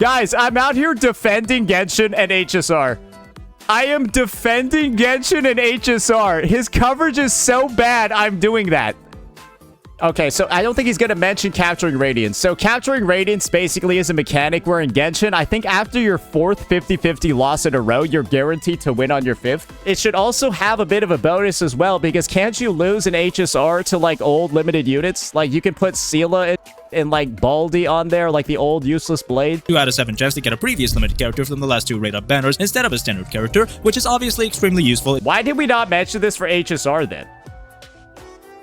Guys, I'm out here defending Genshin and HSR. I am defending Genshin and HSR. His coverage is so bad, I'm doing that. Okay, so I don't think he's going to mention capturing Radiance. So capturing Radiance basically is a mechanic where in Genshin, I think after your 4th 50-50 loss in a row, you're guaranteed to win on your 5th. It should also have a bit of a bonus as well, because can't you lose an HSR to like old limited units? Like you can put Sela and like Baldi on there, like the old useless blade. 2 out of 7 chests to get a previous limited character from the last 2 raid-up banners instead of a standard character, which is obviously extremely useful. Why did we not mention this for HSR then?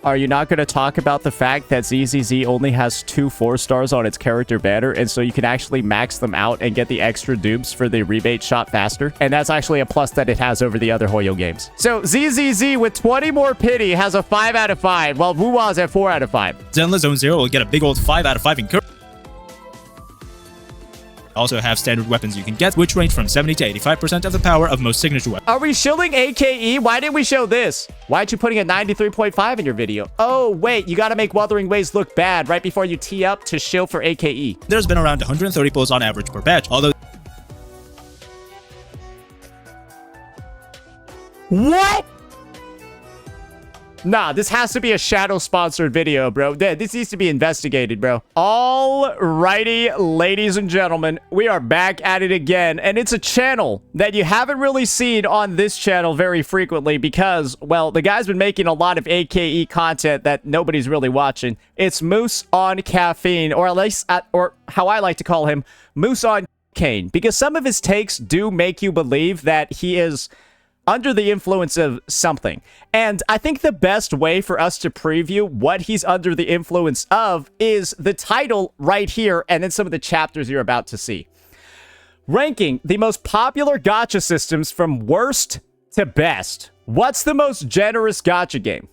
Are you not going to talk about the fact that ZZZ only has 2 4-stars on its character banner, and so you can actually max them out and get the extra dupes for the rebate shot faster? And that's actually a plus that it has over the other Hoyo games. So ZZZ with 20 more pity has a 5 out of 5, while Wuwa's at 4 out of 5. Zenless Zone Zero will get a big old 5 out of 5 in curve. Also have standard weapons you can get, which range from 70 to 85% of the power of most signature weapons. Are we shilling AKE? Why didn't we show this? Why aren't you putting a 93.5 in your video? Oh, wait, you gotta make Wuthering Waves look bad right before you tee up to shill for AKE. There's been around 130 pulls on average per batch, although... What? Nah, this has to be a shadow-sponsored video, bro. This needs to be investigated, bro. Alrighty, ladies and gentlemen, we are back at it again, and it's a channel that you haven't really seen on this channel very frequently because, well, the guy's been making a lot of AKE content that nobody's really watching. It's Moose on Caffeine, or at least, or how I like to call him, Moose on Cane, because some of his takes do make you believe that he is under the influence of something. And I think the best way for us to preview what he's under the influence of is the title right here and then some of the chapters you're about to see. Ranking the most popular gacha systems from worst to best. What's the most generous gacha game?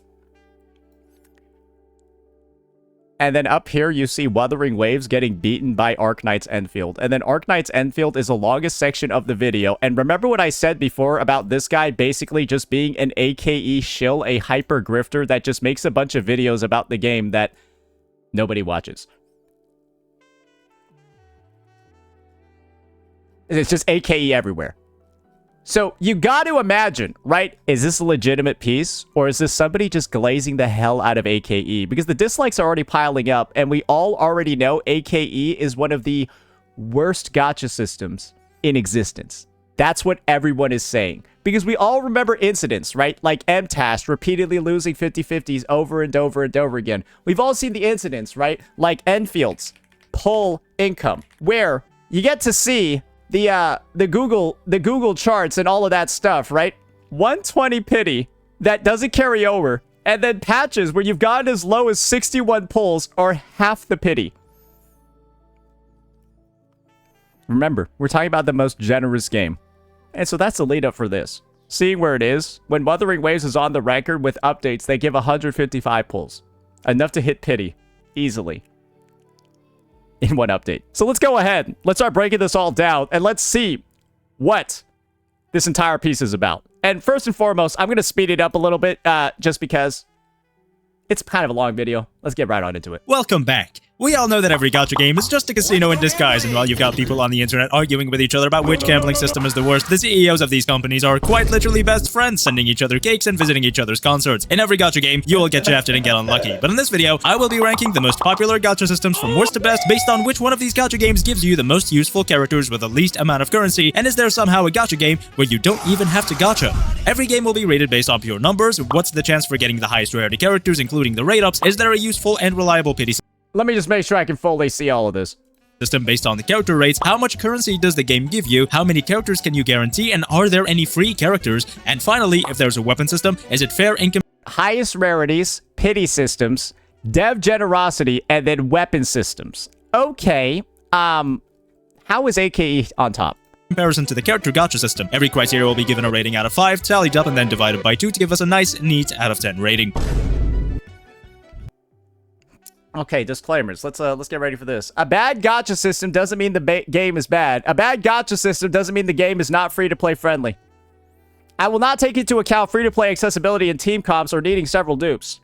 And then up here, you see Wuthering Waves getting beaten by Arknights Endfield. And then Arknights Endfield is the longest section of the video. And remember what I said before about this guy basically just being an AKE shill, a hypergryphter that just makes a bunch of videos about the game that nobody watches. It's just AKE everywhere. So you got to imagine, right? Is this a legitimate piece? Or is this somebody just glazing the hell out of AKE? Because the dislikes are already piling up. And we all already know AKE is one of the worst gacha systems in existence. That's what everyone is saying. Because we all remember incidents, right? Like MTAS repeatedly losing 50-50s over and over and over again. We've all seen the incidents, right? Like Enfield's pull income, where you get to see the Google charts and all of that stuff, right? 120 pity that doesn't carry over, and then patches where you've gotten as low as 61 pulls or half the pity. Remember, we're talking about the most generous game. And so that's the lead up for this. Seeing where it is, when Wuthering Waves is on the record with updates, they give 155 pulls. Enough to hit pity. Easily. In one update. So let's go ahead. Let's start breaking this all down and let's see what this entire piece is about. And first and foremost, I'm going to speed it up a little bit just because it's kind of a long video. Let's get right on into it. Welcome back. We all know that every gacha game is just a casino in disguise, and while you've got people on the internet arguing with each other about which gambling system is the worst, the CEOs of these companies are quite literally best friends, sending each other cakes and visiting each other's concerts. In every gacha game, you will get shafted and get unlucky, but in this video, I will be ranking the most popular gacha systems from worst to best based on which one of these gacha games gives you the most useful characters with the least amount of currency, and is there somehow a gacha game where you don't even have to gacha? Every game will be rated based on pure numbers. What's the chance for getting the highest rarity characters, including the raid ups? Is there a useful and reliable pity Let me just make sure I can fully see all of this. System based on the character rates? How much currency does the game give you? How many characters can you guarantee? And are there any free characters? And finally, if there's a weapon system, is it fair income? Highest rarities, pity systems, dev generosity, and then weapon systems. Okay, how is AKE on top? Comparison to the character gacha system. Every criteria will be given a rating out of 5, tallied up and then divided by 2 to give us a nice, neat out of 10 rating. Okay, disclaimers. Let's get ready for this. A bad gacha system doesn't mean the game is bad. A bad gacha system doesn't mean the game is not free-to-play friendly. I will not take into account free-to-play accessibility and team comps or needing several dupes.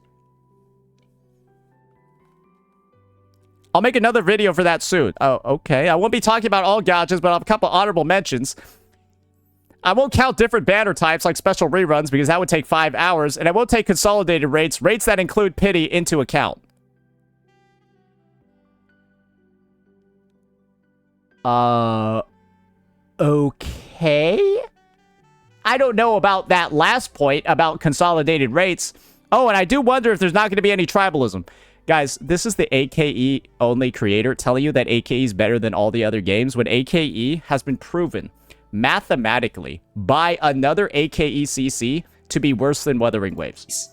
I'll make another video for that soon. Oh, okay. I won't be talking about all gachas, but I'll have a couple honorable mentions. I won't count different banner types like special reruns because that would take 5 hours, and I won't take consolidated rates that include pity, into account. Okay. I don't know about that last point about consolidated rates. Oh, and I do wonder if there's not going to be any tribalism. Guys, this is the AKE only creator telling you that AKE is better than all the other games when AKE has been proven mathematically by another AKE CC to be worse than Wuthering Waves.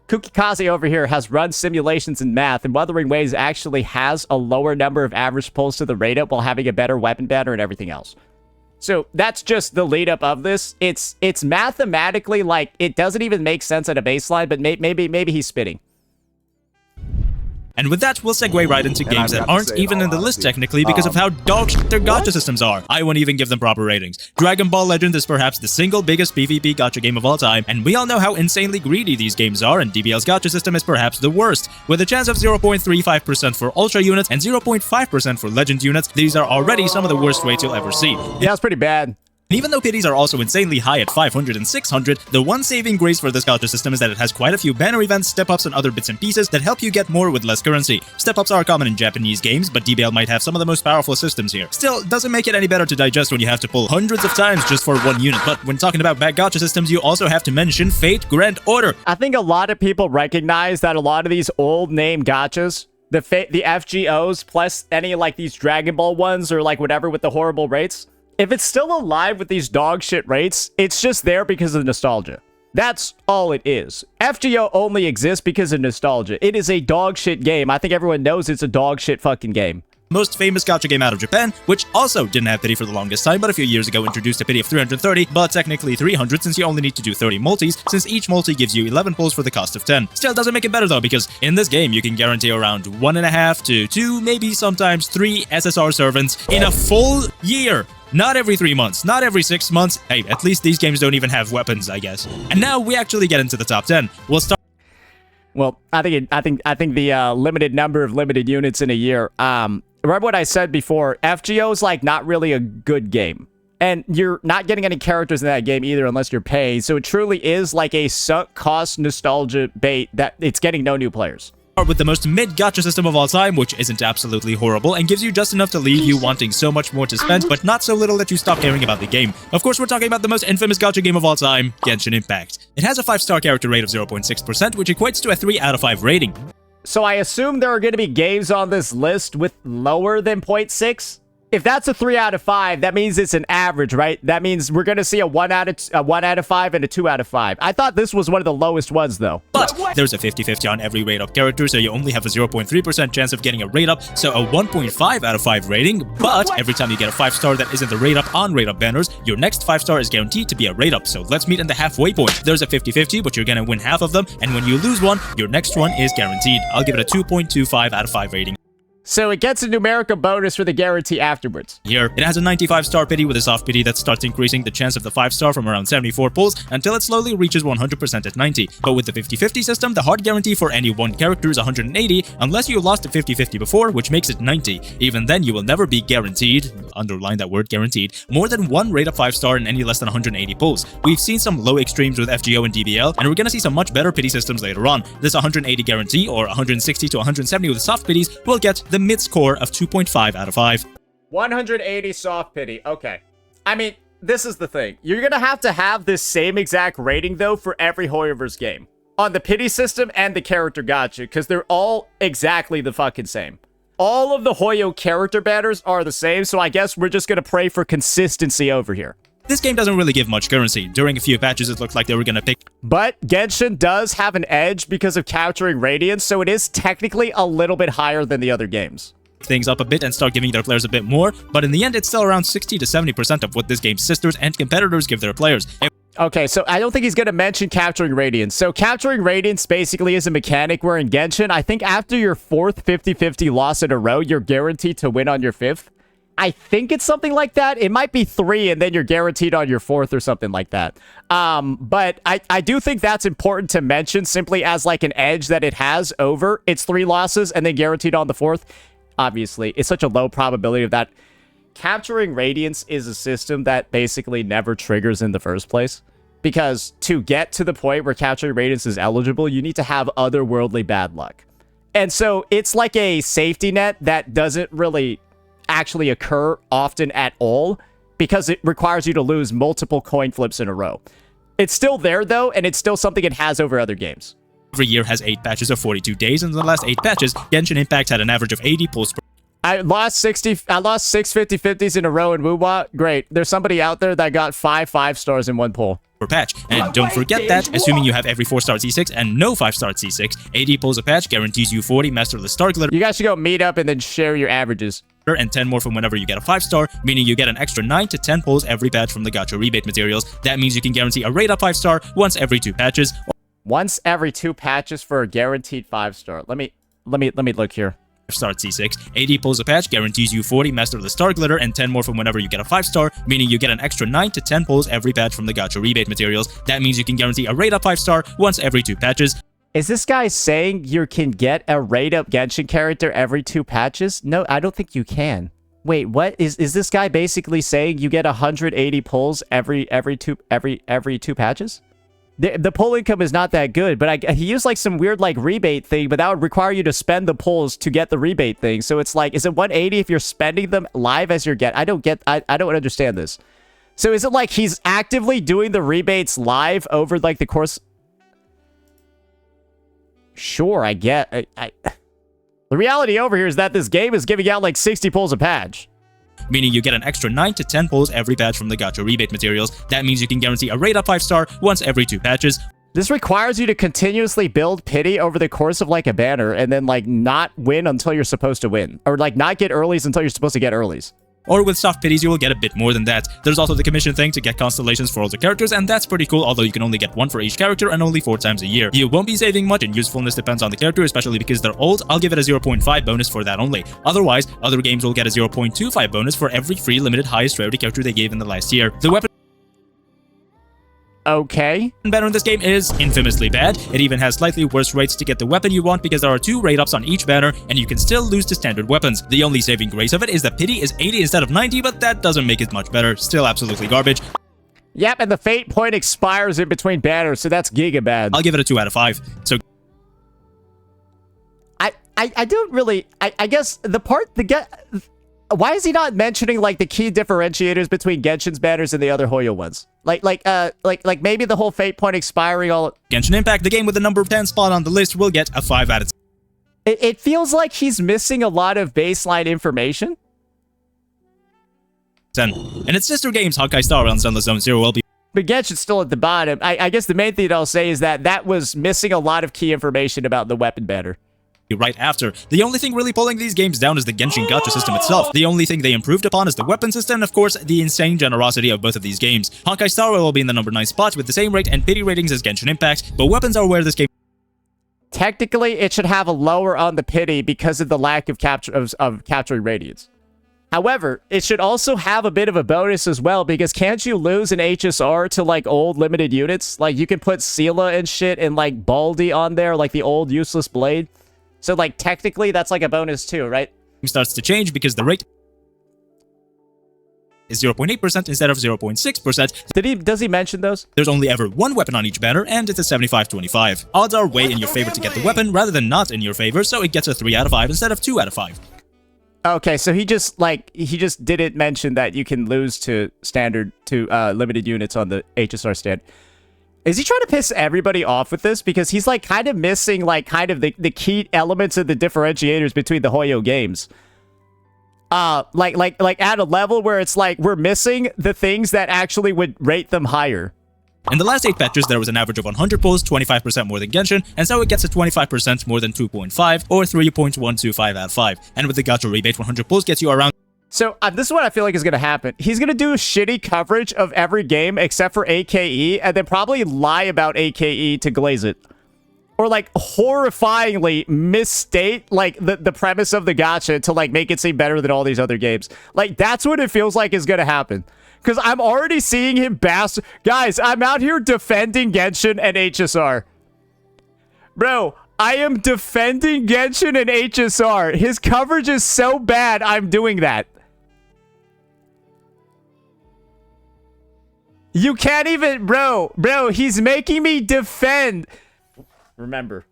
Kukikaze over here has run simulations in math, and Wuthering Waves actually has a lower number of average pulls to the rate up while having a better weapon banner and everything else. So that's just the lead up of this. It's mathematically, like, it doesn't even make sense at a baseline, but maybe he's spitting. And with that, we'll segue right into games that aren't even in the list technically because of how dog shit their gacha systems are. I won't even give them proper ratings. Dragon Ball Legend is perhaps the single biggest PvP gacha game of all time, and we all know how insanely greedy these games are, and DBL's gacha system is perhaps the worst. With a chance of 0.35% for Ultra units and 0.5% for Legend units, these are already some of the worst rates you'll ever see. Yeah, it's pretty bad. And even though pities are also insanely high at 500 and 600, the one saving grace for this gacha system is that it has quite a few banner events, step-ups, and other bits and pieces that help you get more with less currency. Step-ups are common in Japanese games, but DBL might have some of the most powerful systems here. Still, it doesn't make it any better to digest when you have to pull hundreds of times just for one unit. But when talking about bad gacha systems, you also have to mention Fate Grand Order. I think a lot of people recognize that a lot of these old name gachas, the FGOs, plus any like these Dragon Ball ones or like whatever with the horrible rates, if it's still alive with these dog shit rates, it's just there because of nostalgia. That's all it is. FGO only exists because of nostalgia. It is a dog shit game. I think everyone knows it's a dog shit fucking game. Most famous gacha game out of Japan, which also didn't have pity for the longest time, but a few years ago introduced a pity of 330, but technically 300 since you only need to do 30 multis, since each multi gives you 11 pulls for the cost of 10. Still doesn't make it better though, because in this game you can guarantee around 1.5 to 2, maybe sometimes 3 SSR servants in a full year. Not every 3 months, not every 6 months. Hey, at least these games don't even have weapons, I guess. And now we actually get into the top 10. We'll start. Well, I think the limited number of limited units in a year. Remember what I said before? FGO is like not really a good game, and you're not getting any characters in that game either unless you're paying. So it truly is like a sunk cost nostalgia bait that it's getting no new players. With the most mid gacha system of all time, which isn't absolutely horrible and gives you just enough to leave you wanting so much more to spend, but not so little that you stop caring about the game. Of course, we're talking about the most infamous gacha game of all time, Genshin Impact. It has a 5-star character rate of 0.6%, which equates to a 3 out of 5 rating. So I assume there are going to be games on this list with lower than 0.6? If that's a 3 out of 5, that means it's an average, right? That means we're going to see a 1 out of 5 and a 2 out of 5. I thought this was one of the lowest ones, though. But there's a 50-50 on every rate-up character, so you only have a 0.3% chance of getting a rate-up, so a 1.5 out of 5 rating. But every time you get a 5-star that isn't the rate-up on rate-up banners, your next 5-star is guaranteed to be a rate-up, so let's meet in the halfway point. There's a 50-50, but you're going to win half of them, and when you lose one, your next one is guaranteed. I'll give it a 2.25 out of 5 rating. So it gets a numerical bonus for the guarantee afterwards. Here, it has a 95-star pity with a soft pity that starts increasing the chance of the 5-star from around 74 pulls until it slowly reaches 100% at 90. But with the 50-50 system, the hard guarantee for any one character is 180 unless you lost a 50-50 before, which makes it 90. Even then, you will never be guaranteed, underline that word guaranteed, more than one rate of 5-star in any less than 180 pulls. We've seen some low extremes with FGO and DBL, and we're gonna see some much better pity systems later on. This 180 guarantee, or 160 to 170 with soft pities, will get the mid-score of 2.5 out of 5. 180 soft pity. Okay. I mean, this is the thing. You're going to have this same exact rating, though, for every Hoyoverse game. On the pity system and the character gacha, because they're all exactly the fucking same. All of the Hoyo character banners are the same, so I guess we're just going to pray for consistency over here. This game doesn't really give much currency. During a few patches, it looked like they were gonna pick. But Genshin does have an edge because of capturing Radiance, so it is technically a little bit higher than the other games. Things up a bit and start giving their players a bit more, but in the end, it's still around 60 to 70% of what this game's sisters and competitors give their players. Okay, so I don't think he's going to mention capturing Radiance. So capturing Radiance basically is a mechanic where in Genshin, I think after your 4th 50-50 loss in a row, you're guaranteed to win on your 5th. I think it's something like that. It might be 3, and then you're guaranteed on your 4th or something like that. But I do think that's important to mention simply as like an edge that it has over its 3 losses and then guaranteed on the 4th. Obviously, it's such a low probability of that. Capturing Radiance is a system that basically never triggers in the first place. Because to get to the point where Capturing Radiance is eligible, you need to have otherworldly bad luck. And so it's like a safety net that doesn't really actually occur often at all because it requires you to lose multiple coin flips in a row. It's still there though, and it's still something it has over other games. Every year has 8 patches of 42 days, and in the last 8 patches, Genshin Impact had an average of 80 pulls per I lost 6 50-50s in a row in Wuwa. Great. There's somebody out there that got 5 stars in one pull. patch. And don't forget that, assuming you have every 4-star C6 and no 5-star C6, 80 pulls a patch guarantees you 40 Master of the Star Glitter. You guys should go meet up and then share your averages. And 10 more from whenever you get a 5-star, meaning you get an extra 9 to 10 pulls every patch from the Gacha rebate materials. That means you can guarantee a rate up 5-star once every 2 patches. Once every 2 patches for a guaranteed 5-star. Let me look here. Star C6, 80 pulls a patch guarantees you 40 Master of the Star Glitter and 10 more from whenever you get a 5-star, meaning you get an extra 9 to 10 pulls every patch from the Gacha rebate materials. That means you can guarantee a rate up 5-star once every 2 patches. Is this guy saying you can get a rate up Genshin character every 2 patches? No, I don't think you can. Wait, what is this guy basically saying you get 180 pulls every 2 patches? The pull income is not that good, but he used like some weird like rebate thing, but that would require you to spend the pulls to get the rebate thing. So it's like, is it 180 if you're spending them live as you're I don't understand this. So is it like he's actively doing the rebates live over like the course? Sure, I get. The reality over here is that this game is giving out like 60 pulls a patch. Meaning you get an extra 9 to 10 pulls every patch from the Gacha rebate materials. That means you can guarantee a rate up 5-star once every 2 patches. This requires you to continuously build pity over the course of like a banner and then like not win until you're supposed to win. Or like not get earlies until you're supposed to get earlies. Or with soft pities, you will get a bit more than that. There's also the commission thing to get constellations for all the characters, and that's pretty cool, although you can only get 1 for each character and only 4 times a year. You won't be saving much, and usefulness depends on the character, especially because they're old. I'll give it a 0.5 bonus for that only. Otherwise, other games will get a 0.25 bonus for every free limited highest rarity character they gave in the last year. The weapon banner in this game is infamously bad. It even has slightly worse rates to get the weapon you want because there are 2 rate ups on each banner and you can still lose to standard weapons. The only saving grace of it is that pity is 80 instead of 90, but that doesn't make it much better. Still absolutely garbage. Yep, and the fate point expires in between banners, so that's giga bad. I'll give it a 2 out of 5. So I don't really I guess why is he not mentioning like the key differentiators between Genshin's banners and the other Hoyo ones? Like maybe the whole fate point expiring all. Genshin Impact, the game with the number 10 spot on the list, will get a 5 out of 10. It feels like he's missing a lot of baseline information. And its sister games, Honkai Star Rail and Zenless Zone Zero, will be. But Genshin's still at the bottom. I guess the main thing I'll say is that was missing a lot of key information about the weapon banner. Right after. The only thing really pulling these games down is the Genshin Gacha system itself. The only thing they improved upon is the weapon system and of course the insane generosity of both of these games. Honkai Star Rail will be in the number 9 spot with the same rate and pity ratings as Genshin Impact, but weapons are where this game. Technically, it should have a lower on the pity because of the lack of capturing radiance. However, it should also have a bit of a bonus as well because can't you lose an HSR to like old limited units? Like you can put Sela and shit and like Baldi on there, like the old useless blade. So, like, technically, that's like a bonus too, right? Starts to change because the rate is 0.8% instead of 0.6%. Does he mention those? There's only ever 1 weapon on each banner, and it's a 75-25. Odds are way in your favor to get the weapon rather than not in your favor, so it gets a 3 out of 5 instead of 2 out of 5. Okay, so he just didn't mention that you can lose to limited units on the HSR stand. Is he trying to piss everybody off with this? Because he's like kind of missing like kind of the key elements of the differentiators between the Hoyo games. Like at a level where it's like we're missing the things that actually would rate them higher. In the last 8 patches, there was an average of 100 pulls, 25% more than Genshin, and so it gets a 25% more than 2.5 or 3.125 out of 5. And with the Gacha rebate, 100 pulls gets you around. So, this is what I feel like is going to happen. He's going to do shitty coverage of every game except for AKE, and then probably lie about AKE to glaze it. or like horrifyingly misstate like the premise of the gacha to like make it seem better than all these other games. Like that's what it feels like is gonna happen. Because I'm already seeing him Guys, I'm out here defending Genshin and HSR. Bro, I am defending Genshin and HSR. His coverage is so bad, I'm doing that. You can't even... Bro, he's making me defend. Remember,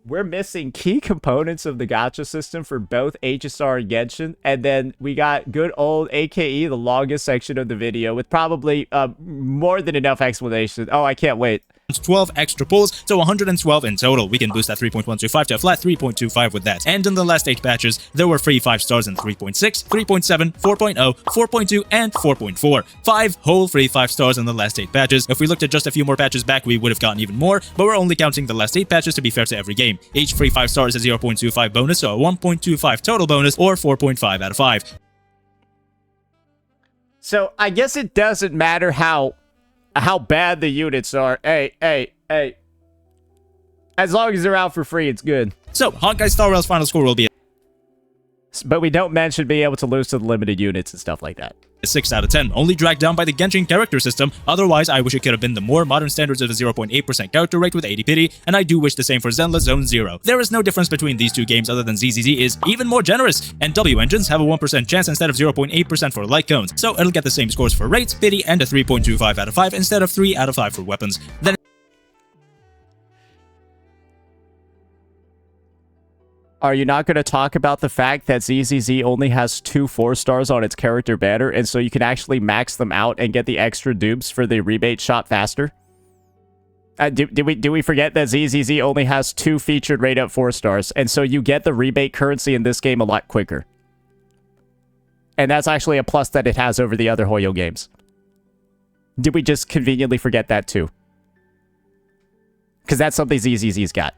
we're missing key components of the gacha system for both HSR and Genshin. And then we got good old AKE, the longest section of the video, with probably more than enough explanation. Oh, I can't wait. 12 extra pulls, so 112 in total. We can boost that 3.125 to a flat 3.25 with that. And in the last 8 patches, there were free 5 stars in 3.6, 3.7, 4.0, 4.2, and 4.4. 5 whole free 5 stars in the last 8 patches. If we looked at just a few more patches back, we would have gotten even more, but we're only counting the last 8 patches to be fair to every game. Each free 5 stars is a 0.25 bonus, so a 1.25 total bonus, or 4.5 out of 5. So I guess it doesn't matter how bad the units are. Hey. As long as they're out for free, it's good. So, Honkai Star Rail's final score will be but we don't mention being able to lose to the limited units and stuff like that. a 6 out of 10, only dragged down by the Genshin character system. Otherwise, I wish it could have been the more modern standards of a 0.8% character rate with 80 pity, and I do wish the same for Zenless Zone Zero. There is no difference between these two games other than ZZZ is even more generous, and W engines have a 1% chance instead of 0.8% for light cones, so it'll get the same scores for rates, pity, and a 3.25 out of 5 instead of 3 out of 5 for weapons. Then are you not going to talk about the fact that ZZZ only has 2 4-stars on its character banner, and so you can actually max them out and get the extra dupes for the rebate shot faster? Do we forget that ZZZ only has 2 featured rate up 4-stars, and so you get the rebate currency in this game a lot quicker. And that's actually a plus that it has over the other Hoyo games. Did we just conveniently forget that too? Because that's something ZZZ's got.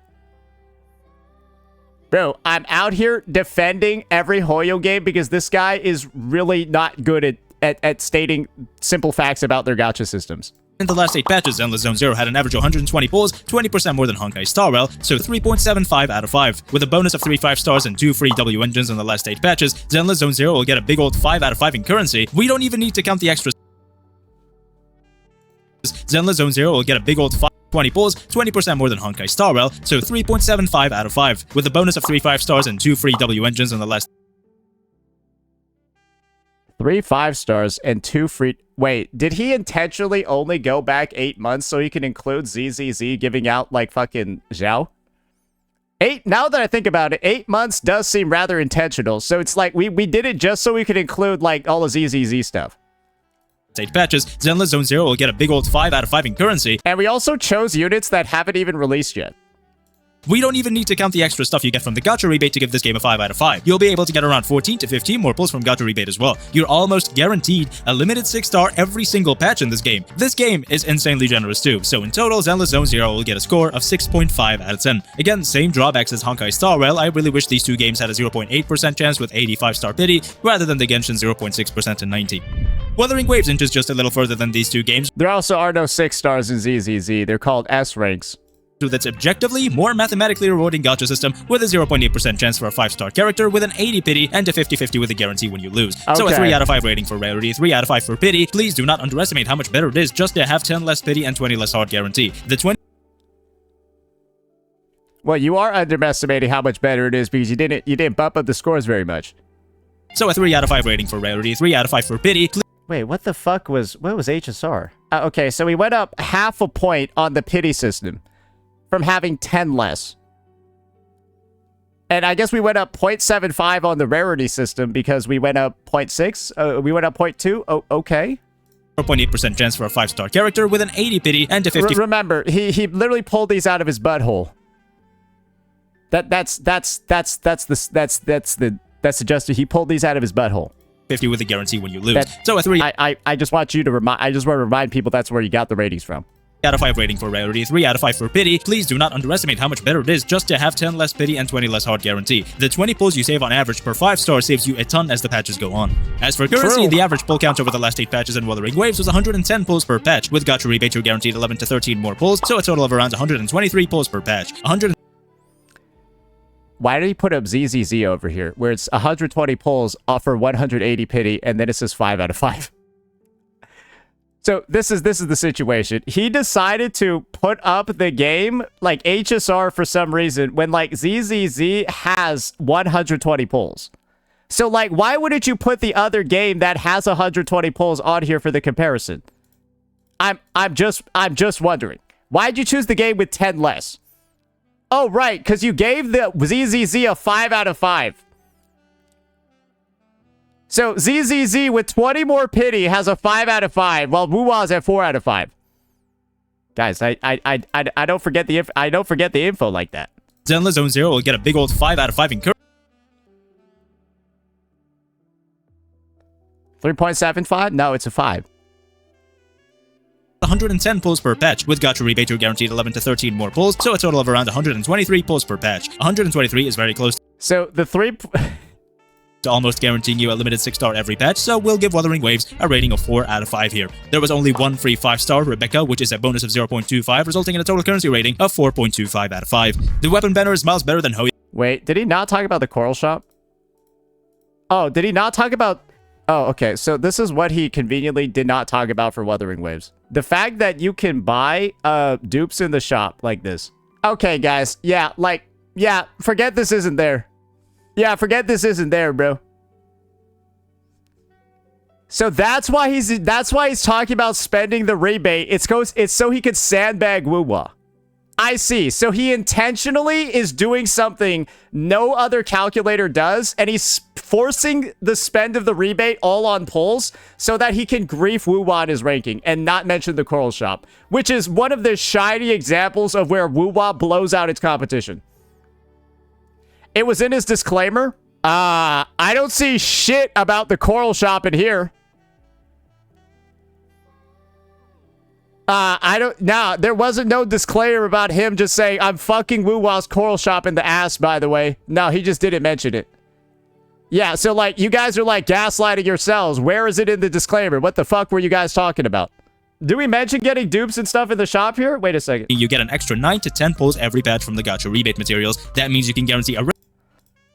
Bro, I'm out here defending every Hoyo game because this guy is really not good at stating simple facts about their gacha systems. in the last 8 patches, Zenless Zone Zero had an average of 120 pulls, 20% more than Honkai Star Rail, so 3.75 out of 5. With a bonus of 3 5-stars and 2 free W engines in the last 8 patches, Zenless Zone Zero will get a big old 5 out of 5 in currency. We don't even need to count the extras. Zenless Zone Zero will get a big old 20 pulls, 20% more than Honkai Star Rail, so 3.75 out of 5. With a bonus of 3 5-stars and 2 free W engines in the last 3 5-stars and 2 free... Wait, did he intentionally only go back 8 months so he can include ZZZ giving out, like, fucking Zhao? Now that I think about it, 8 months does seem rather intentional. So it's like, we did it just so we could include, like, all the ZZZ stuff. 8 patches, Zenless Zone Zero will get a big old 5 out of 5 in currency. And we also chose units that haven't even released yet. We don't even need to count the extra stuff you get from the Gacha rebate to give this game a 5 out of 5. You'll be able to get around 14 to 15 more pulls from Gacha rebate as well. You're almost guaranteed a limited 6-star every single patch in this game. This game is insanely generous too, so in total, Zenless Zone Zero will get a score of 6.5 out of 10. Again, same drawbacks as Honkai Star Rail. I really wish these two games had a 0.8% chance with 85-star pity, rather than the Genshin 0.6% and 90. Wuthering Waves inches just a little further than these two games. There also are no 6-stars in ZZZ. They're called S ranks. That's objectively more mathematically rewarding gacha system with a 0.8% chance for a 5-star character with an 80 pity and a 50-50 with a guarantee when you lose. Okay. So a 3 out of 5 rating for rarity, 3 out of 5 for pity. Please do not underestimate how much better it is just to have 10 less pity and 20 less hard guarantee. The 20... Well, you are underestimating how much better it is because you didn't bump up the scores very much. So a 3 out of 5 rating for rarity, 3 out of 5 for pity. Wait, what the fuck was HSR? Okay, so we went up half a point on the pity system from having 10 less. And I guess we went up 0.75 on the rarity system because we went up 0.6. We went up 0.2. Oh, okay. 0.8% chance for a 5-star character with an 80 pity and a 50. Remember, he literally pulled these out of his butthole. That's suggested. He pulled these out of his butthole. 50 with a guarantee when you lose. So a 3. I just want you to remind. I just want to remind people that's where you got the ratings from. out of 5 rating for rarity, 3 out of 5 for pity. Please do not underestimate how much better it is just to have 10 less pity and 20 less heart guarantee. The 20 pulls you save on average per 5 star saves you a ton as the patches go on. As for currency, the average pull count over the last 8 patches in Wuthering Waves was 110 pulls per patch. With Gacha rebate, you're guaranteed 11 to 13 more pulls, so a total of around 123 pulls per patch. Why did he put up ZZZ over here, where it's 120 pulls offer 180 pity, and then it says 5 out of 5? So this is the situation. He decided to put up the game like HSR for some reason when like ZZZ has 120 pulls. So like, why wouldn't you put the other game that has 120 pulls on here for the comparison? I'm just wondering. Why'd you choose the game with 10 less? Oh right, because you gave the ZZZ a 5 out of 5. So ZZZ with 20 more pity has a 5 out of 5, while Wuwa's at 4 out of 5. Guys, I don't forget the info like that. Zenless Zone Zero will get a big old 5 out of 5 in currency. 3.75? No, it's a 5. 110 pulls per patch. With Gacha rebate, you're guaranteed 11 to 13 more pulls, so a total of around 123 pulls per patch. 123 is very close So the to almost guaranteeing you a limited 6-star every patch, so we'll give Wuthering Waves a rating of 4 out of 5 here. There was only one free 5-star, Rebecca, which is a bonus of 0.25, resulting in a total currency rating of 4.25 out of 5. The weapon banner is miles better than Hoyo. Wait, did he not talk about the Coral Shop? Oh, did he not talk about... Oh, okay, so this is what he conveniently did not talk about for Wuthering Waves. The fact that you can buy dupes in the shop like this. Okay, guys, yeah, forget this isn't there. Yeah, forget this isn't there, bro. So that's why he's talking about spending the rebate. It's so he could sandbag Wuwa. I see. So he intentionally is doing something no other calculator does, and he's forcing the spend of the rebate all on pulls so that he can grief Wuwa in his ranking and not mention the Coral Shop, which is one of the shiny examples of where Wuwa blows out its competition. It was in his disclaimer. I don't see shit about the Coral Shop in here. There wasn't no disclaimer about him just saying, I'm fucking Wuwa's Coral Shop in the ass, by the way. No, he just didn't mention it. Yeah, so, like, you guys are, like, gaslighting yourselves. Where is it in the disclaimer? What the fuck were you guys talking about? Do we mention getting dupes and stuff in the shop here? Wait a second. You get an extra 9 to 10 pulls every patch from the Gacha rebate materials. That means you can guarantee a...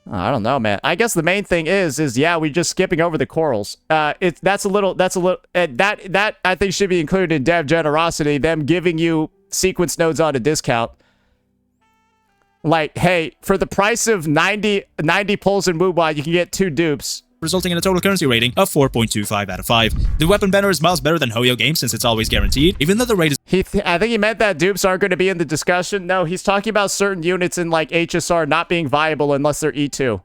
I don't know, man. I guess the main thing is yeah, we're just skipping over the corals. That I think should be included in dev generosity. Them giving you sequence nodes on a discount. Like, hey, for the price of 90 pulls in Wuwa, you can get 2 dupes. Resulting in a total currency rating of 4.25 out of 5. The weapon banner is miles better than Hoyo games since it's always guaranteed, even though the rate is... I think he meant that dupes aren't going to be in the discussion. No, he's talking about certain units in, like, HSR not being viable unless they're E2.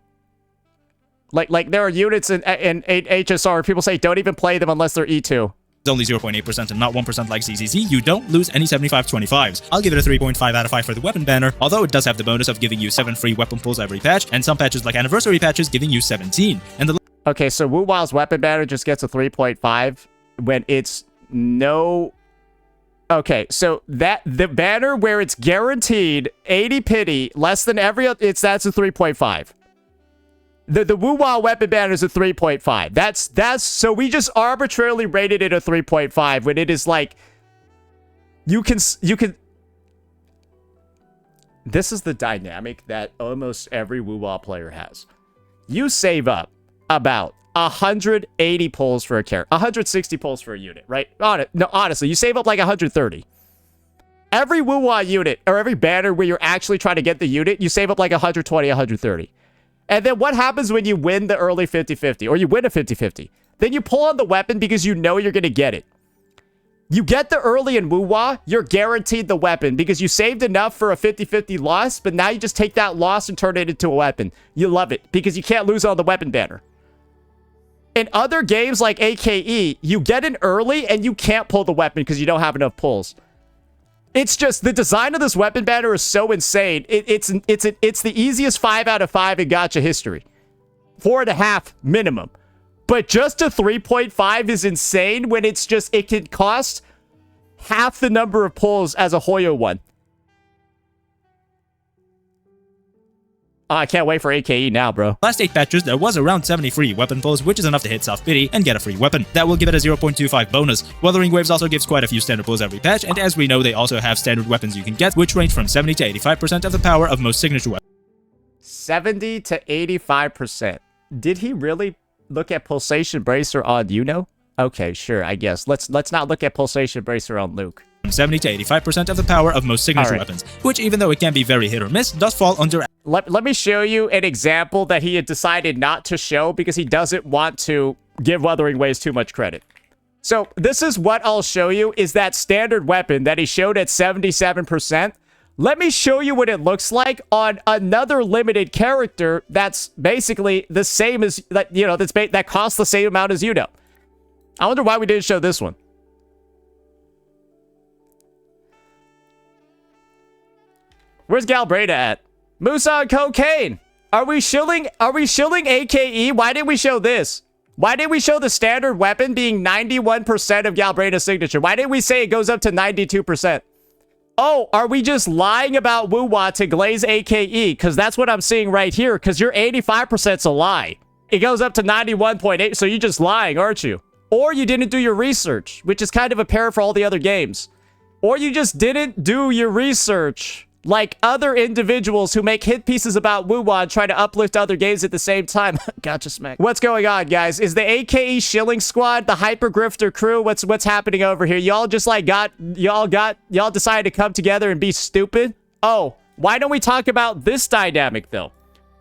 Like there are units in HSR where people say don't even play them unless they're E2. It's only 0.8% and not 1% like ZZZ, you don't lose any 75/25s. I'll give it a 3.5 out of 5 for the weapon banner, although it does have the bonus of giving you 7 free weapon pulls every patch, and some patches like anniversary patches giving you 17. And the... Okay, so Wuwa's weapon banner just gets a 3.5 when it's no... Okay, so the banner where it's guaranteed 80 pity, less than every other... That's a 3.5. The Wuwa weapon banner is a 3.5. That's... So we just arbitrarily rated it a 3.5 when it is like... You can... This is the dynamic that almost every Wuwa player has. You save up about 180 pulls for a character, 160 pulls for a unit, right? No, honestly, you save up like 130. Every Wuwa unit, or every banner where you're actually trying to get the unit, you save up like 120, 130. And then what happens when you win the early 50-50, or you win a 50-50? Then you pull on the weapon because you know you're going to get it. You get the early in Wuwa, you're guaranteed the weapon because you saved enough for a 50-50 loss, but now you just take that loss and turn it into a weapon. You love it because you can't lose on the weapon banner. In other games like AKE, you get in early and you can't pull the weapon because you don't have enough pulls. It's just, the design of this weapon banner is so insane. It's the easiest 5 out of 5 in Gacha history. 4.5 minimum. But just a 3.5 is insane when it's just, it can cost half the number of pulls as a Hoyo one. Oh, I can't wait for AKE now, bro. Last 8 patches, there was around 70 free weapon pulls, which is enough to hit soft pity and get a free weapon. That will give it a 0.25 bonus. Wuthering Waves also gives quite a few standard pulls every patch, and as we know, they also have standard weapons you can get, which range from 70 to 85% of the power of most signature weapons. 70 to 85%. Did he really look at Pulsation Bracer on Yuno? Okay, sure, I guess. Let's not look at Pulsation Bracer on Luke. From 70 to 85% of the power of most signature weapons, which even though it can be very hit or miss, does fall under... Let me show you an example that he had decided not to show because he doesn't want to give Wuthering Waves too much credit. So this is what I'll show you, is that standard weapon that he showed at 77%. Let me show you what it looks like on another limited character that's basically the same as, that costs the same amount as Yuno. I wonder why we didn't show this one. Where's Galbraith at? Moose on cocaine. Are we shilling AKE? Why didn't we show this? Why didn't we show the standard weapon being 91% of Galbraith's signature? Why didn't we say it goes up to 92%? Oh, are we just lying about Wuwa to glaze AKE? Because that's what I'm seeing right here. Because your 85%'s a lie. It goes up to 91.8, so you're just lying, aren't you? Or you didn't do your research, which is kind of apparent for all the other games. Or you just didn't do your research. Like other individuals who make hit pieces about Wuwa and try to uplift other games at the same time. Gotcha smack. What's going on, guys? Is the AKE shilling squad, the hypergryphter crew, what's happening over here? Y'all just like y'all decided to come together and be stupid? Oh, why don't we talk about this dynamic though?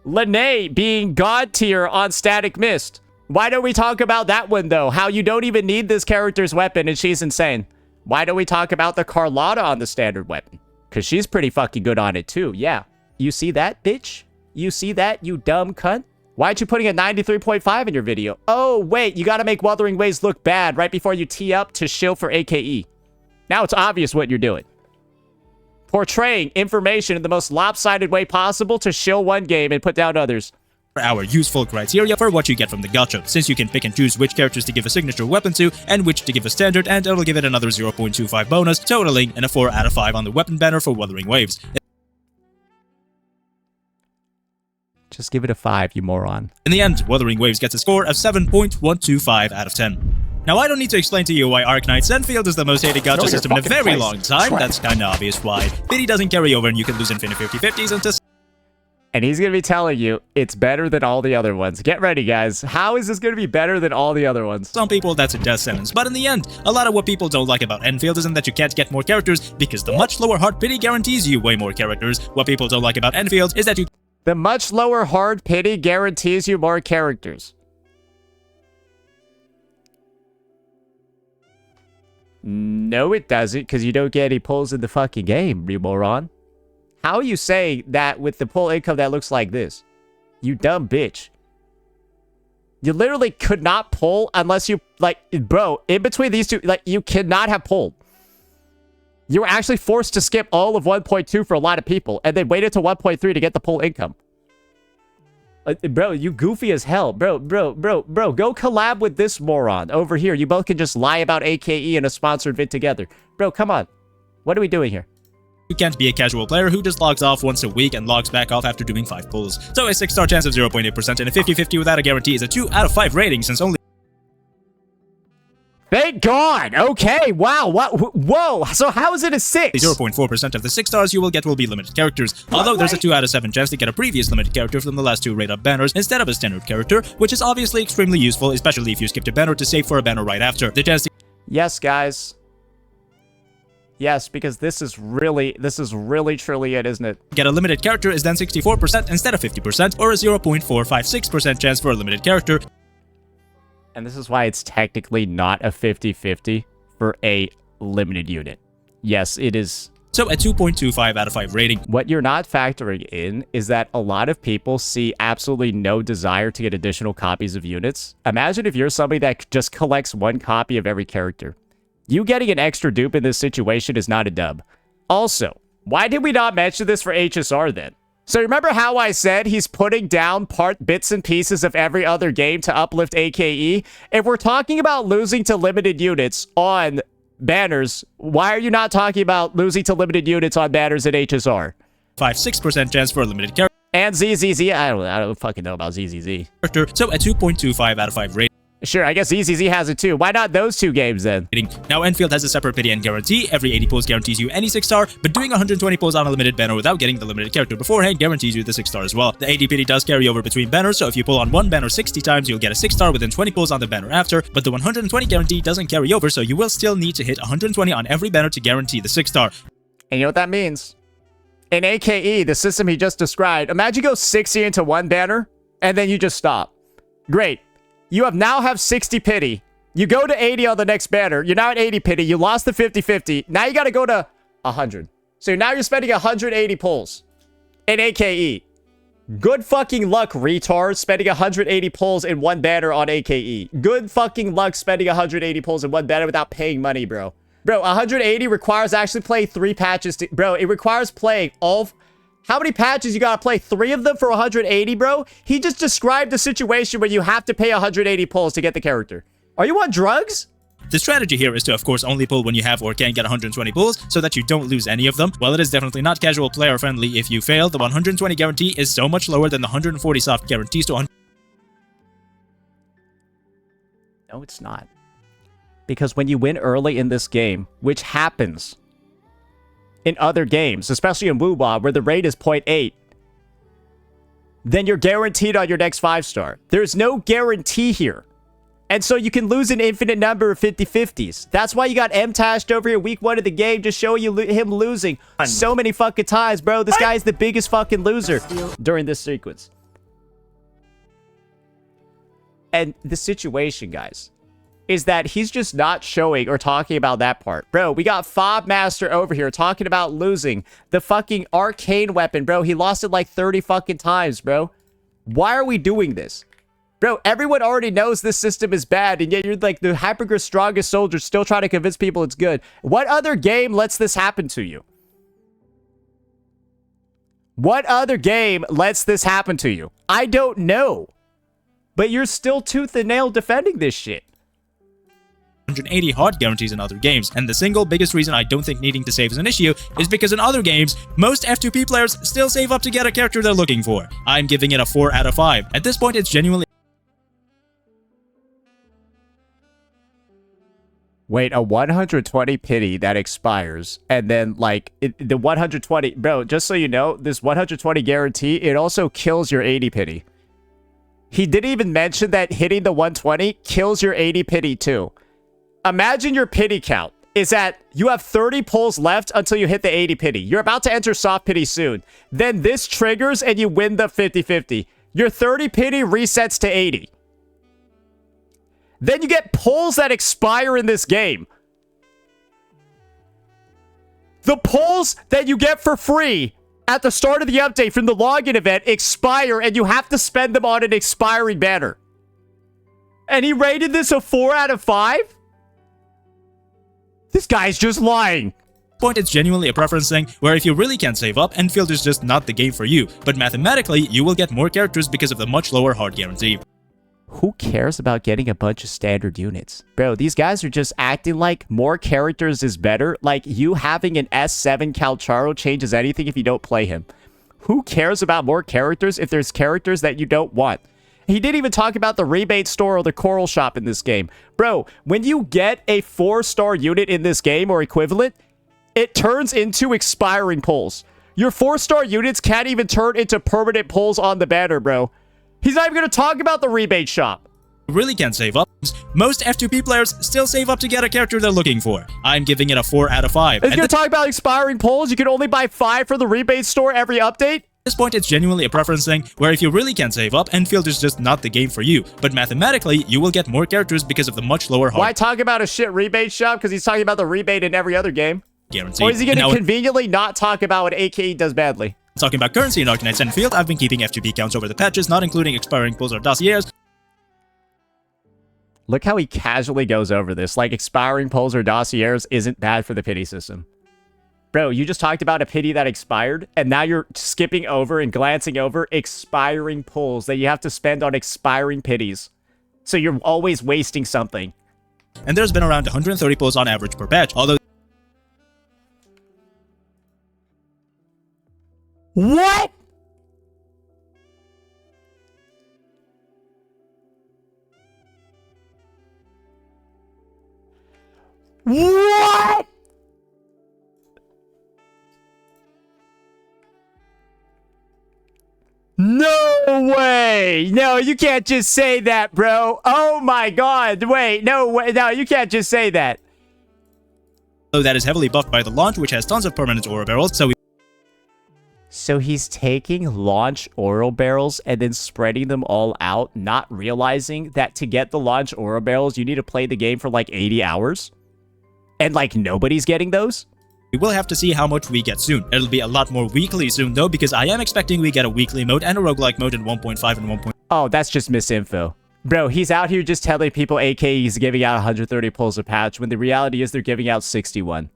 Lene being god tier on Static Mist. Why don't we talk about that one though? How you don't even need this character's weapon and she's insane. Why don't we talk about the Carlotta on the standard weapon? Because she's pretty fucking good on it, too. Yeah. You see that, bitch? You see that, you dumb cunt? Why aren't you putting a 93.5 in your video? Oh, wait. You gotta make Wuthering Waves look bad right before you tee up to shill for AKE. Now it's obvious what you're doing. Portraying information in the most lopsided way possible to shill one game and put down others. Our useful criteria for what you get from the gacha, since you can pick and choose which characters to give a signature weapon to and which to give a standard, and it'll give it another 0.25 bonus, totaling in a 4 out of 5 on the weapon banner for Wuthering Waves. Just give it a 5, you moron. In the end, Wuthering Waves gets a score of 7.125 out of 10. Now, I don't need to explain to you why Arknights Endfield is the most hated gacha system in a very long time. That's kinda obvious why. Pity doesn't carry over and you can lose infinite 50/50s into... And he's going to be telling you it's better than all the other ones. Get ready, guys. How is this going to be better than all the other ones? Some people, that's a death sentence. But in the end, a lot of what people don't like about Endfield isn't that you can't get more characters, because the much lower hard pity guarantees you way more characters. What people don't like about Endfield is that you... The much lower hard pity guarantees you more characters. No, it doesn't, because you don't get any pulls in the fucking game, you moron. How you say that with the pull income that looks like this? You dumb bitch. You literally could not pull unless you, like, bro, in between these two, like, you cannot have pulled. You were actually forced to skip all of 1.2 for a lot of people, and then waited to 1.3 to get the pull income. Bro, you goofy as hell. Bro, go collab with this moron over here. You both can just lie about AKE and a sponsored vid together. Bro, come on. What are we doing here? You can't be a casual player who just logs off once a week and logs back off after doing 5 pulls. So a 6-star chance of 0.8% and a 50/50 without a guarantee is a 2 out of 5 rating, since only... Thank God! Okay, wow, what? Whoa, so how is it a 6? 0.4% of the 6 stars you will get will be limited characters, although there's a 2 out of 7 chance to get a previous limited character from the last 2 rate-up banners instead of a standard character, which is obviously extremely useful, especially if you skipped a banner to save for a banner right after. The chance to... Yes, guys. Yes, because this is really truly it, isn't it? Get a limited character is then 64% instead of 50%, or a 0.456% chance for a limited character. And this is why it's technically not a 50-50 for a limited unit. Yes, it is. So a 2.25 out of 5 rating. What you're not factoring in is that a lot of people see absolutely no desire to get additional copies of units. Imagine if you're somebody that just collects 1 copy of every character. You getting an extra dupe in this situation is not a dub. Also, why did we not mention this for HSR then? So remember how I said he's putting down bits and pieces of every other game to uplift AKE? If we're talking about losing to limited units on banners, why are you not talking about losing to limited units on banners in HSR? 5-6% chance for a limited character. And ZZZ, I don't fucking know about ZZZ. So a 2.25 out of 5 rating. Sure, I guess ZZZ has it too. Why not those two games then? Now, Enfield has a separate pity and guarantee. Every 80 pulls guarantees you any 6-star, but doing 120 pulls on a limited banner without getting the limited character beforehand guarantees you the 6-star as well. The 80 pity does carry over between banners, so if you pull on one banner 60 times, you'll get a 6-star within 20 pulls on the banner after, but the 120 guarantee doesn't carry over, so you will still need to hit 120 on every banner to guarantee the 6-star. And you know what that means? In AKE, the system he just described, imagine you go 60 into one banner, and then you just stop. Great. You now have 60 pity. You go to 80 on the next banner. You're now at 80 pity. You lost the 50-50. Now you got to go to 100. So now you're spending 180 pulls in AKE. Good fucking luck, retard, spending 180 pulls in one banner on AKE. Good fucking luck spending 180 pulls in one banner without paying money, bro. Bro, 180 requires actually playing 3 patches. Bro, it requires playing all... How many patches you gotta play? 3 of them for 180, bro? He just described a situation where you have to pay 180 pulls to get the character. Are you on drugs? The strategy here is to, of course, only pull when you have or can get 120 pulls, so that you don't lose any of them. While it is definitely not casual player friendly if you fail, the 120 guarantee is so much lower than the 140 soft guarantees to 100. No, it's not. Because when you win early in this game, which happens in other games, especially in WoWa, where the rate is 0.8, then you're guaranteed on your next 5-star. There's no guarantee here. And so you can lose an infinite number of 50-50s. That's why you got M-tashed over here week 1 of the game, just showing you him losing so many fucking times, bro. This guy is the biggest fucking loser during this sequence. And the situation, guys, is that he's just not showing or talking about that part. Bro, we got Fob Master over here talking about losing the fucking arcane weapon, bro. He lost it like 30 fucking times, bro. Why are we doing this? Bro, everyone already knows this system is bad, and yet you're like the hypergryphter strongest soldier still trying to convince people it's good. What other game lets this happen to you? What other game lets this happen to you? I don't know. But you're still tooth and nail defending this shit. 180 hard guarantees in other games, and the single biggest reason I don't think needing to save is an issue is because in other games, most F2P players still save up to get a character they're looking for. I'm giving it a 4 out of 5. At this point, it's genuinely... Wait, a 120 pity that expires, and then, like, the 120... Bro, just so you know, this 120 guarantee, it also kills your 80 pity. He didn't even mention that hitting the 120 kills your 80 pity, too. Imagine your pity count is that you have 30 pulls left until you hit the 80 pity. You're about to enter soft pity soon. Then this triggers and you win the 50-50. Your 30 pity resets to 80. Then you get pulls that expire in this game. The pulls that you get for free at the start of the update from the login event expire, and you have to spend them on an expiring banner. And he rated this a 4 out of 5? This guy's just lying. Point, it's genuinely a preference thing, where if you really can't save up, Enfield is just not the game for you. But mathematically, you will get more characters because of the much lower hard guarantee. Who cares about getting a bunch of standard units? Bro, these guys are just acting like more characters is better. Like, you having an S7 Calcharo changes anything if you don't play him. Who cares about more characters if there's characters that you don't want? He didn't even talk about the rebate store or the coral shop in this game. Bro, when you get a 4-star unit in this game or equivalent, it turns into expiring pulls. Your 4-star units can't even turn into permanent pulls on the banner, bro. He's not even going to talk about the rebate shop. Really can't save up. Most F2P players still save up to get a character they're looking for. I'm giving it a 4 out of 5. He's going to talk about expiring pulls. You can only buy 5 for the rebate store every update. At this point, it's genuinely a preference thing, where if you really can't save up, Enfield is just not the game for you. But mathematically, you will get more characters because of the much lower hard... Why talk about a shit rebate shop? Because he's talking about the rebate in every other game. Guarantee. Or is he going to conveniently not talk about what AKE does badly? Talking about currency in Arknights Endfield, I've been keeping F2P counts over the patches, not including expiring pulls or dossiers. Look how he casually goes over this. Like, expiring pulls or dossiers isn't bad for the pity system. Bro, you just talked about a pity that expired, and now you're skipping over and glancing over expiring pulls that you have to spend on expiring pities. So you're always wasting something. and there's been around 130 pulls on average per patch, although What? What? No way! No, you can't just say that, bro. Oh my god. Wait, no way. No, you can't just say that. that is heavily buffed by the launch, which has tons of permanent ore barrels, So he's taking launch oral barrels and then spreading them all out, not realizing that to get the launch oral barrels, you need to play the game for like 80 hours? And like nobody's getting those? we will have to see how much we get soon. It'll be a lot more weekly soon though, because I am expecting we get a weekly mode and a roguelike mode in 1.5 and 1. Oh, that's just misinfo. Bro, he's out here just telling people AK he's giving out 130 pulls a patch, when the reality is they're giving out 61.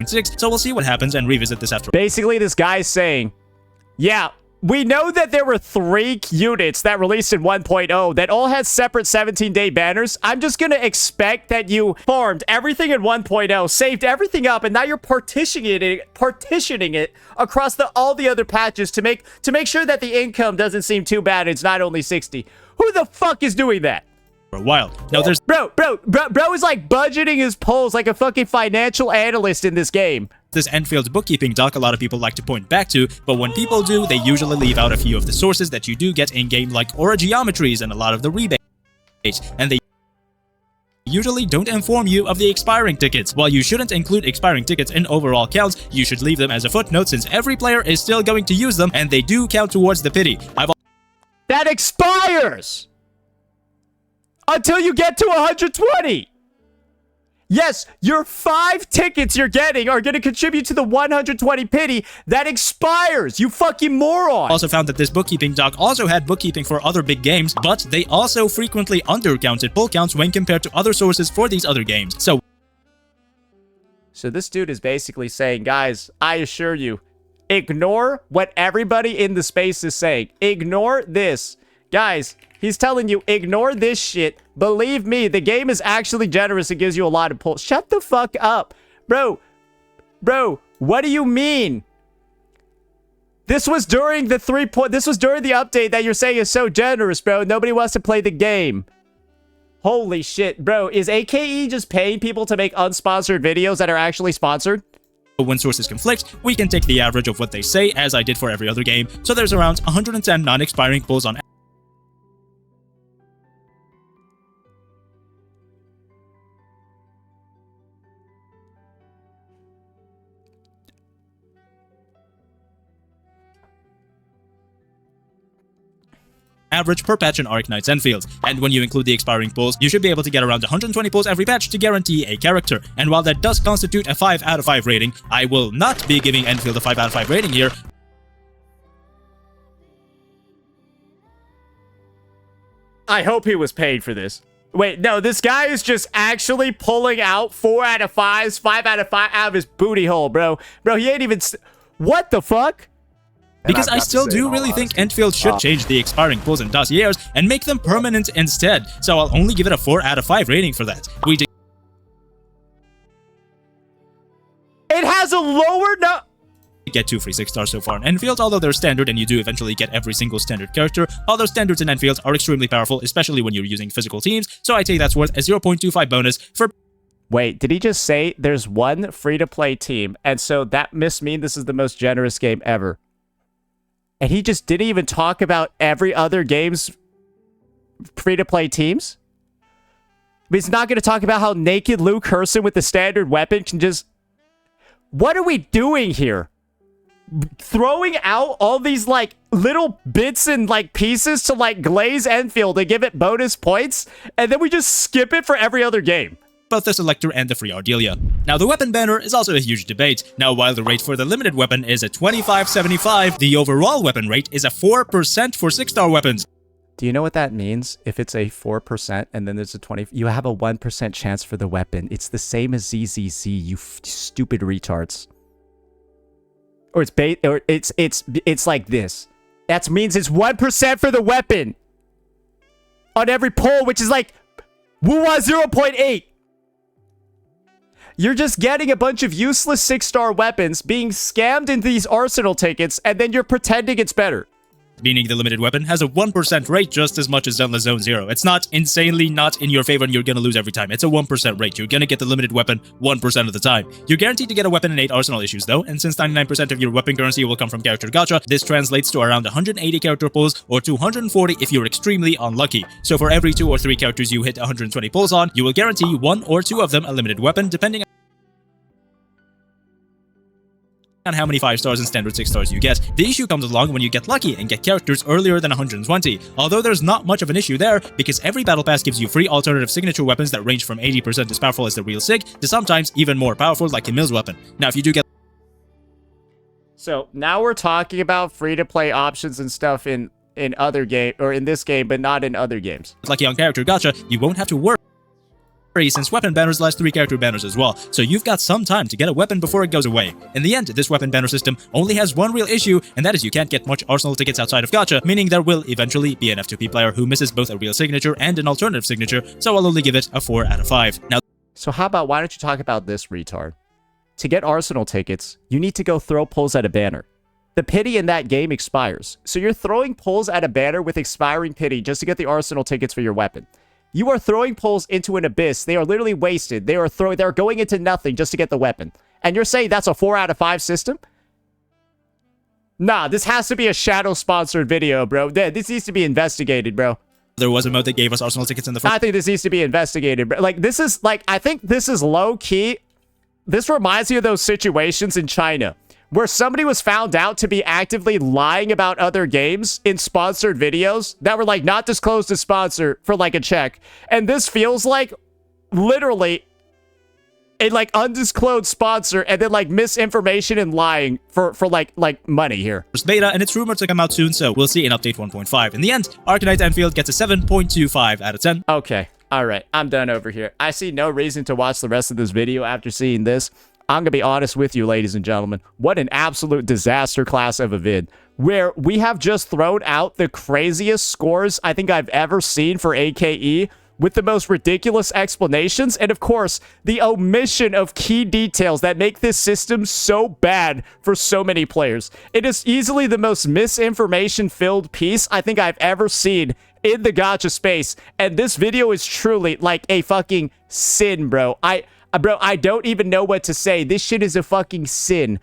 So we'll see what happens and revisit this after. Basically, this guy's saying, yeah, we know that there were 3 units that released in 1.0 that all had separate 17-day banners. I'm just going to expect that you farmed everything in 1.0, saved everything up, and now you're partitioning it across all the other patches to make sure that the income doesn't seem too bad. It's not only 60. Who the fuck is doing that? For a while. Now there's Bro is like budgeting his polls like a fucking financial analyst in this game. this Enfield bookkeeping doc a lot of people like to point back to, but when people do, they usually leave out a few of the sources that you do get in-game, like aura geometries and a lot of the rebates, and they usually don't inform you of the expiring tickets. While you shouldn't include expiring tickets in overall counts, you should leave them as a footnote since every player is still going to use them, and they do count towards the pity. That expires until you get to 120. Yes, your 5 tickets you're getting are going to contribute to the 120 pity that expires, you fucking moron. Also found that this bookkeeping doc also had bookkeeping for other big games, but they also frequently undercounted pull counts when compared to other sources for these other games. So this dude is basically saying, guys, I assure you, ignore what everybody in the space is saying. Ignore this. Guys, he's telling you, ignore this shit. Believe me, the game is actually generous. It gives you a lot of pull. Shut the fuck up. Bro, what do you mean? This was during the update that you're saying is so generous, bro. Nobody wants to play the game. Holy shit, bro. Is AKE just paying people to make unsponsored videos that are actually sponsored? when sources conflict, we can take the average of what they say, as I did for every other game. So there's around 110 non-expiring pulls on average per patch in Arknights Endfield, and when you include the expiring pulls, you should be able to get around 120 pulls every patch to guarantee a character. And while that does constitute a 5 out of 5 rating, I will not be giving Enfield a 5 out of 5 rating here. I hope he was paid for this. Wait, no, this guy is just actually pulling out 4 out of 5s, 5 out of 5 out of his booty hole, bro. Bro, he ain't even... What the fuck? Because I still do really think Enfield should change the expiring pulls and dossiers and make them permanent instead, so I'll only give it a 4 out of 5 rating for that. It has a lower no... Get 2 free 6 stars so far in Enfield, although they're standard and you do eventually get every single standard character. Although standards in Enfield are extremely powerful, especially when you're using physical teams, so I take that's worth a 0.25 bonus for... Wait, did he just say there's one free-to-play team, and so that must mean this is the most generous game ever? And he just didn't even talk about every other game's free-to-play teams? But he's not going to talk about how naked Luke Herson with the standard weapon can just... What are we doing here? Throwing out all these, like, little bits and, like, pieces to, like, glaze Enfield and give it bonus points, and then we just skip it for every other game. Both the selector and the free Ardelia. Now, the weapon banner is also a huge debate. Now, while the rate for the limited weapon is a 25.75, the overall weapon rate is a 4% for 6-star weapons. Do you know what that means? If it's a 4% and then there's a 20, you have a 1% chance for the weapon. It's the same as ZZZ, you stupid retards. Or it's like this. That means it's 1% for the weapon on every pull, which is like Wuwa 0.8. You're just getting a bunch of useless 6-star weapons being scammed into these arsenal tickets, and then you're pretending it's better. Meaning the limited weapon has a 1% rate just as much as Zenless Zone Zero. It's not insanely not in your favor and you're gonna lose every time. It's a 1% rate. You're gonna get the limited weapon 1% of the time. You're guaranteed to get a weapon in 8 arsenal issues though, and since 99% of your weapon currency will come from character gacha, this translates to around 180 character pulls or 240 if you're extremely unlucky. So for every 2 or 3 characters you hit 120 pulls on, you will guarantee 1 or 2 of them a limited weapon depending on how many 5 stars and standard 6 stars you get. The issue comes along when you get lucky and get characters earlier than 120, although there's not much of an issue there because every battle pass gives you free alternative signature weapons that range from 80% as powerful as the real sig to sometimes even more powerful like Camille's weapon. Now if you do get So now we're talking about free-to-play options and stuff in other game or in this game, but not in other games. lucky on character gacha, you won't have to worry since weapon banners last 3 character banners as well, so you've got some time to get a weapon before it goes away. In the end, this weapon banner system only has one real issue, and that is you can't get much arsenal tickets outside of gacha, meaning there will eventually be an F2P player who misses both a real signature and an alternative signature, so I'll only give it a 4 out of 5. Now, So how about, why don't you talk about this, retard? To get arsenal tickets, you need to go throw pulls at a banner. The pity in that game expires, so you're throwing pulls at a banner with expiring pity just to get the arsenal tickets for your weapon. You are throwing pulls into an abyss. They are literally wasted. They're going into nothing just to get the weapon. And you're saying that's a 4 out of 5 system? Nah, this has to be a shadow-sponsored video, bro. This needs to be investigated, bro. there was a mode that gave us arsenal tickets in the first. I think this needs to be investigated, bro. Like, this is, like, I think this is low-key. This reminds me of those situations in China where somebody was found out to be actively lying about other games in sponsored videos that were, like, not disclosed as sponsor for, like, a check. And this feels like literally a, like, undisclosed sponsor and then, like, misinformation and lying for like money here. Beta, and it's rumored to come out soon, so we'll see in update 1.5. In the end, Arknights Endfield gets a 7.25 out of 10. Okay, all right, I'm done over here. I see no reason to watch the rest of this video after seeing this. I'm gonna be honest with you, ladies and gentlemen. What an absolute disaster class of a vid, where we have just thrown out the craziest scores I think I've ever seen for AKE, with the most ridiculous explanations, and of course, the omission of key details that make this system so bad for so many players. It is easily the most misinformation-filled piece I think I've ever seen in the gacha space, and this video is truly like a fucking sin, bro. Bro, I don't even know what to say. This shit is a fucking sin.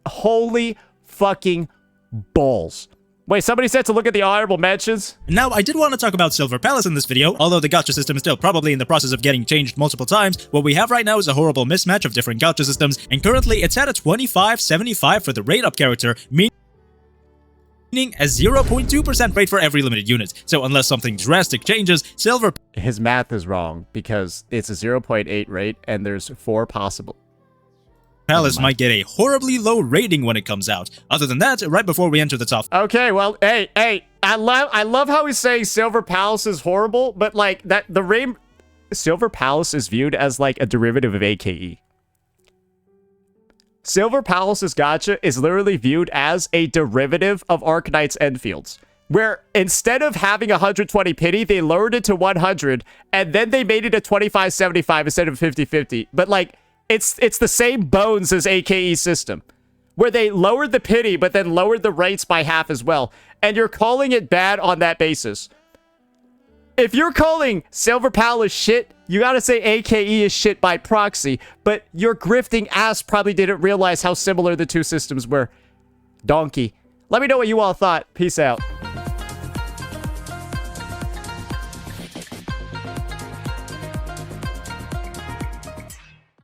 Holy fucking balls. Wait, somebody said to look at the honorable mentions? Now, I did want to talk about Silver Palace in this video, although the gacha system is still probably in the process of getting changed multiple times. What we have right now is a horrible mismatch of different gacha systems, and currently it's at a 25.75 for the rate up character, meaning a 0.2% rate for every limited unit. So unless something drastic changes, Silver His math is wrong, because it's a 0.8 rate, and there's 4 possible. Palace might get a horribly low rating when it comes out. Other than that, right before we enter the top Okay, well, hey, I love how he's saying Silver Palace is horrible, but like Silver Palace is viewed as like a derivative of AKE. Silver Palace's gacha is literally viewed as a derivative of Arknights Endfields, where instead of having 120 pity, they lowered it to 100, and then they made it a 25.75 instead of 50-50. But like, it's the same bones as AKE system, where they lowered the pity, but then lowered the rates by half as well. And you're calling it bad on that basis. If you're calling Silver Palace shit, you gotta say AKE is shit by proxy, but your grifting ass probably didn't realize how similar the two systems were. Donkey. Let me know what you all thought. Peace out.